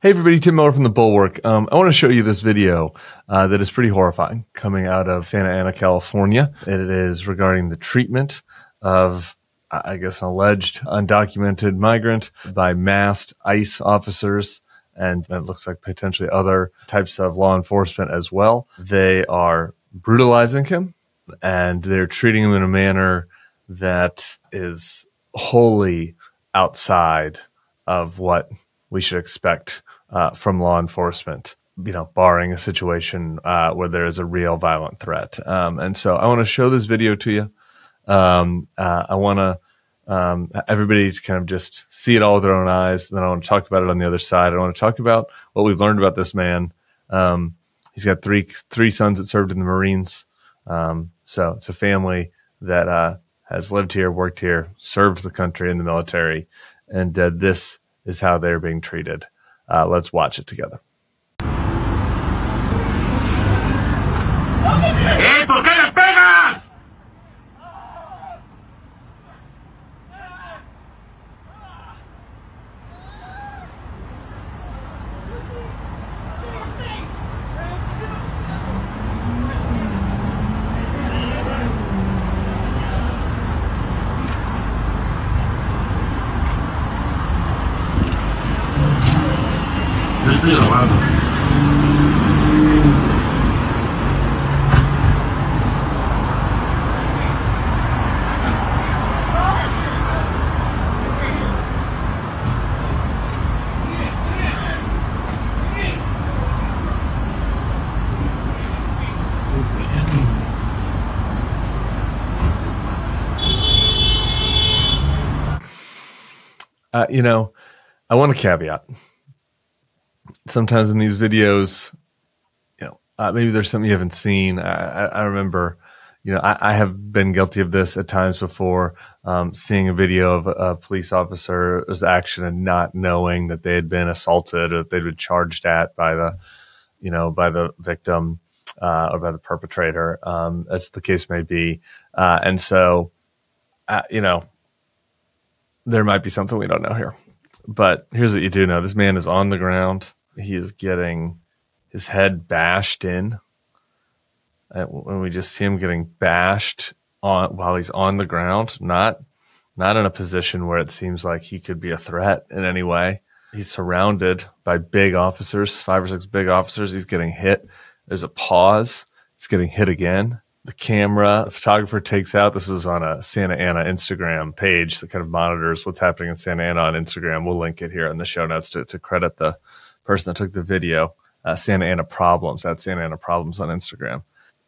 Hey everybody, Tim Miller from the Bulwark. I want to show you this video that is pretty horrifying coming out of Santa Ana, California. It is regarding the treatment of, I guess, an alleged undocumented migrant by masked ICE officers, and it looks like potentially other types of law enforcement as well. They are brutalizing him, and they're treating him in a manner that is wholly outside of what we should expect from law enforcement, barring a situation where there is a real violent threat. And so I want to show this video to you. I want to everybody to kind of just see it all with their own eyes. And then I want to talk about it on the other side. I want to talk about what we've learned about this man. He's got three sons that served in the Marines. So it's a family that has lived here, worked here, served the country in the military, and this is how they're being treated. Let's watch it together. ¿Por qué les pegas? Yo estoy grabando. I want a caveat. Sometimes in these videos, maybe there's something you haven't seen. I remember, I have been guilty of this at times before, seeing a video of a police officer's action and not knowing that they had been assaulted or that they'd been charged at by the victim or by the perpetrator, as the case may be. And so, there might be something we don't know here. But here's what you do know. This man is on the ground. He is getting his head bashed in. And when we just see him getting bashed on while he's on the ground, not in a position where it seems like he could be a threat in any way. He's surrounded by big officers, 5 or 6 big officers. He's getting hit. There's a pause. He's getting hit again. The photographer takes out, this is on a Santa Ana Instagram page that kind of monitors what's happening in Santa Ana on Instagram. We'll link it here in the show notes to credit the person that took the video, Santa Ana Problems. That's Santa Ana Problems on Instagram.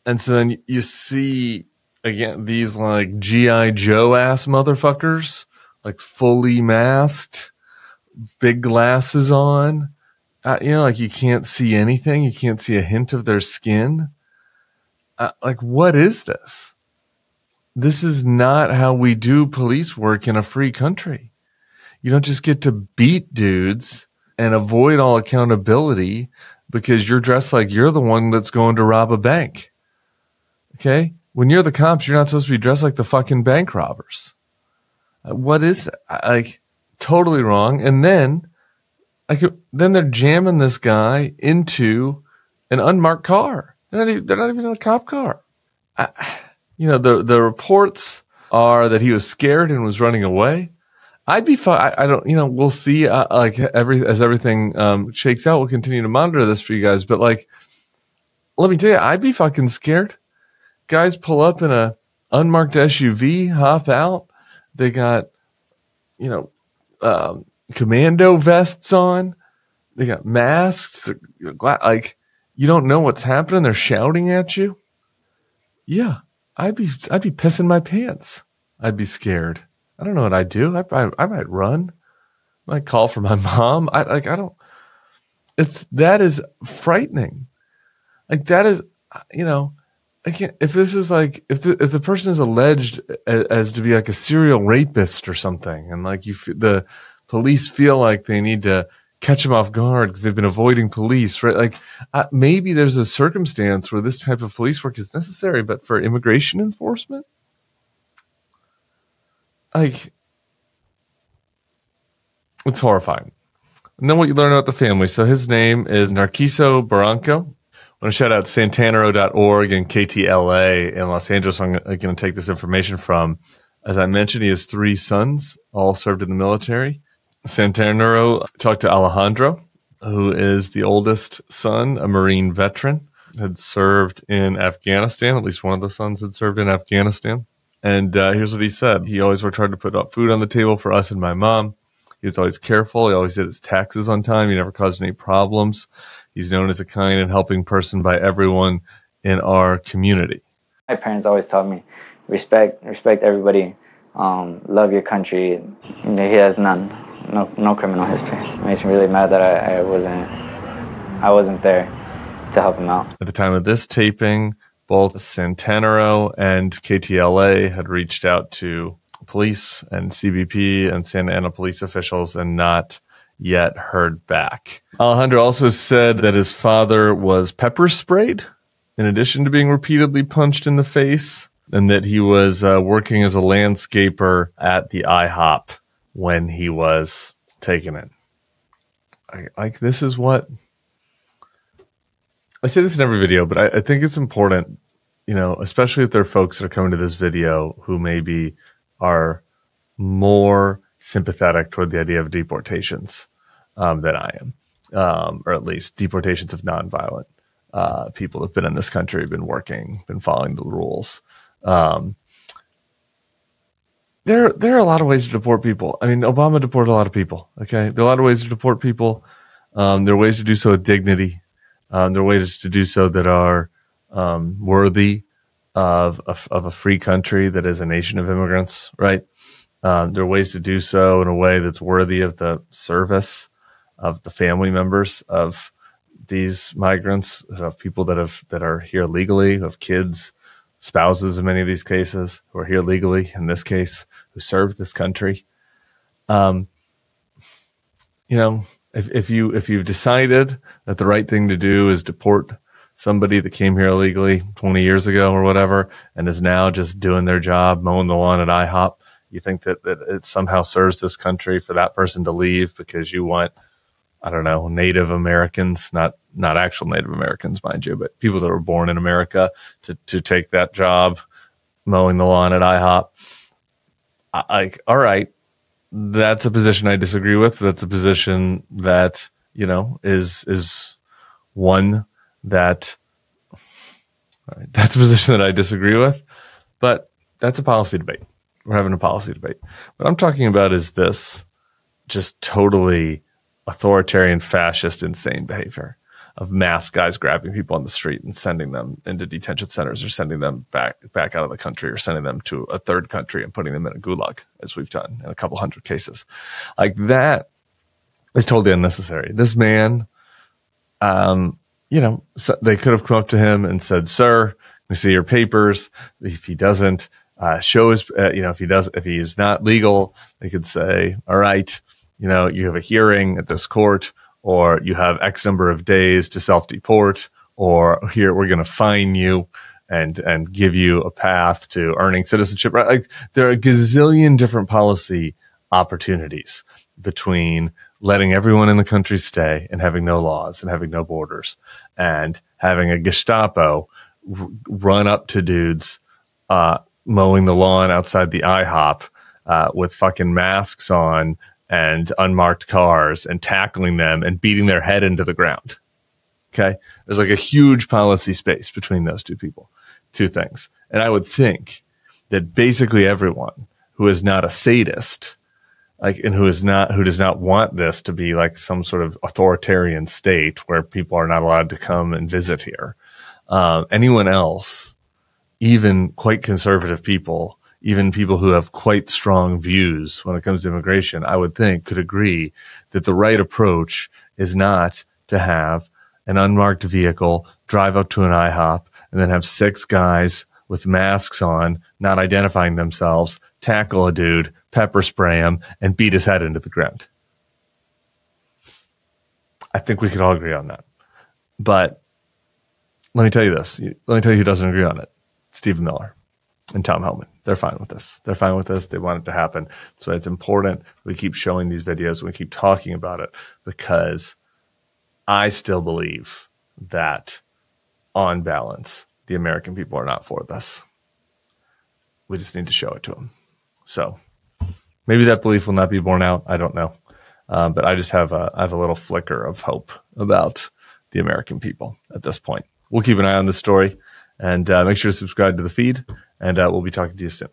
And so then you see, again, these like G.I. Joe ass motherfuckers, like fully masked, big glasses on, like you can't see anything. You can't see a hint of their skin. Like, what is this? This is not how we do police work in a free country. You don't just get to beat dudes and avoid all accountability because you're dressed like you're the one that's going to rob a bank. Okay? When you're the cops, you're not supposed to be dressed like the fucking bank robbers. What is it? Like, totally wrong. And then they're jamming this guy into an unmarked car. They're not even in a cop car. The reports are that he was scared and was running away. I'd be fine. I don't, we'll see. As everything shakes out, we'll continue to monitor this for you guys. But let me tell you, I'd be fucking scared. Guys pull up in a unmarked SUV, hop out. They got, commando vests on. They got masks. You don't know what's happening. They're shouting at you. Yeah, I'd be pissing my pants. I'd be scared. I don't know what I'd do. I might run. I might call for my mom. That is frightening. That is, I can't, if this is if the person is alleged as to be like a serial rapist or something, and the police feel like they need to catch them off guard because they've been avoiding police, right? Maybe there's a circumstance where this type of police work is necessary, but for immigration enforcement, it's horrifying. And then what you learn about the family. So his name is Narciso Barranco. I want to shout out Santanero.org and KTLA in Los Angeles. I'm going to take this information from. As I mentioned, he has 3 sons, all served in the military. Santanero talked to Alejandro, who is the oldest son, a Marine veteran, had served in Afghanistan. At least one of the sons had served in Afghanistan. And here's what he said. He always worked hard to put up food on the table for us and my mom. He was always careful. He always did his taxes on time. He never caused any problems. He's known as a kind and helping person by everyone in our community. My parents always taught me, respect everybody, love your country. He has no criminal history. It makes me really mad that I wasn't there to help him out. At the time of this taping, both Santanero and KTLA had reached out to police and CBP and Santa Ana police officials and not yet heard back. Alejandro also said that his father was pepper sprayed in addition to being repeatedly punched in the face, and that he was working as a landscaper at the IHOP when he was taken in. This is what I say this in every video, but I think it's important, especially if there are folks that are coming to this video who maybe are more sympathetic toward the idea of deportations than I am, or at least deportations of nonviolent people who've been in this country, been working, been following the rules. There are a lot of ways to deport people. I mean, Obama deported a lot of people. Okay, there are a lot of ways to deport people. There are ways to do so with dignity. There are ways to do so that are worthy of a free country that is a nation of immigrants, right? There are ways to do so in a way that's worthy of the service of the family members of these migrants, of people that are here legally, who have kids, spouses in many of these cases, who are here legally, in this case, who serve this country. If you've decided that the right thing to do is deport somebody that came here illegally 20 years ago or whatever, and is now just doing their job, mowing the lawn at IHOP, you think that it somehow serves this country for that person to leave because you want, I don't know, Native Americans, not actual Native Americans, mind you, but people that were born in America to take that job, mowing the lawn at IHOP. All right, that's a position I disagree with. That's a position that, is one that, that's a position that I disagree with, but that's a policy debate. We're having a policy debate. What I'm talking about is this just totally authoritarian, fascist, insane behavior of mass guys grabbing people on the street and sending them into detention centers, or sending them back out of the country, or sending them to a third country and putting them in a gulag, as we've done in a couple hundred cases. Like, that is totally unnecessary. This man, so they could have come up to him and said, "Sir, we see your papers." If he doesn't show his, if he is not legal, they could say, "All right, you have a hearing at this court, or you have X number of days to self-deport, or here, we're going to fine you and give you a path to earning citizenship." Right? Like, there are a gazillion different policy opportunities between letting everyone in the country stay and having no laws and having no borders, and having a Gestapo run up to dudes mowing the lawn outside the IHOP with fucking masks on and unmarked cars, and tackling them and beating their head into the ground. Okay? There's like a huge policy space between those two things. And I would think that basically everyone who is not a sadist, and who does not want this to be like some sort of authoritarian state where people are not allowed to come and visit here, anyone else, even quite conservative people, even people who have quite strong views when it comes to immigration, I would think could agree that the right approach is not to have an unmarked vehicle drive up to an IHOP and then have 6 guys with masks on, not identifying themselves, tackle a dude, pepper spray him, and beat his head into the ground. I think we could all agree on that. But let me tell you this. Let me tell you who doesn't agree on it. Stephen Miller. and Tom Hellman. They're fine with this. They're fine with this. They want it to happen. So it's important we keep showing these videos, we keep talking about it, because I still believe that on balance, the American people are not for this. We just need to show it to them. So maybe that belief will not be borne out. I don't know. But I just have a little flicker of hope about the American people at this point. We'll keep an eye on this story, and make sure to subscribe to the feed, and we'll be talking to you soon.